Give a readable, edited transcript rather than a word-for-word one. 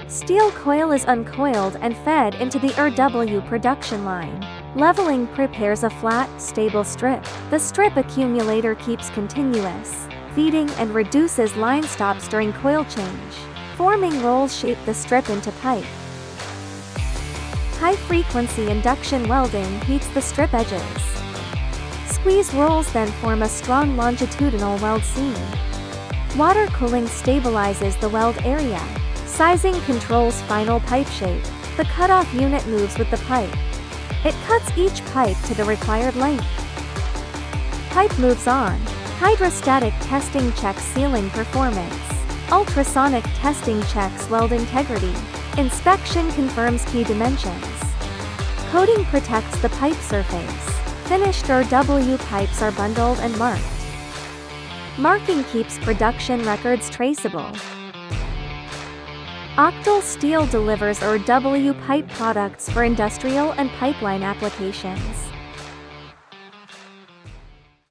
Steel coil is uncoiled and fed into the ERW production line. Leveling prepares a flat, stable strip. The strip accumulator keeps continuous feeding and reduces line stops during coil change. Forming rolls shape the strip into pipe. High-frequency induction welding heats the strip edges. Squeeze rolls then form a strong longitudinal weld seam. Water cooling stabilizes the weld area. Sizing controls final pipe shape. The cutoff unit moves with the pipe. It cuts each pipe to the required length. Pipe moves on. Hydrostatic testing checks sealing performance. Ultrasonic testing checks weld integrity. Inspection confirms key dimensions. Coating protects the pipe surface. Finished ERW pipes are bundled and marked. Marking keeps production records traceable. Octal Steel delivers ERW pipe products for industrial and pipeline applications.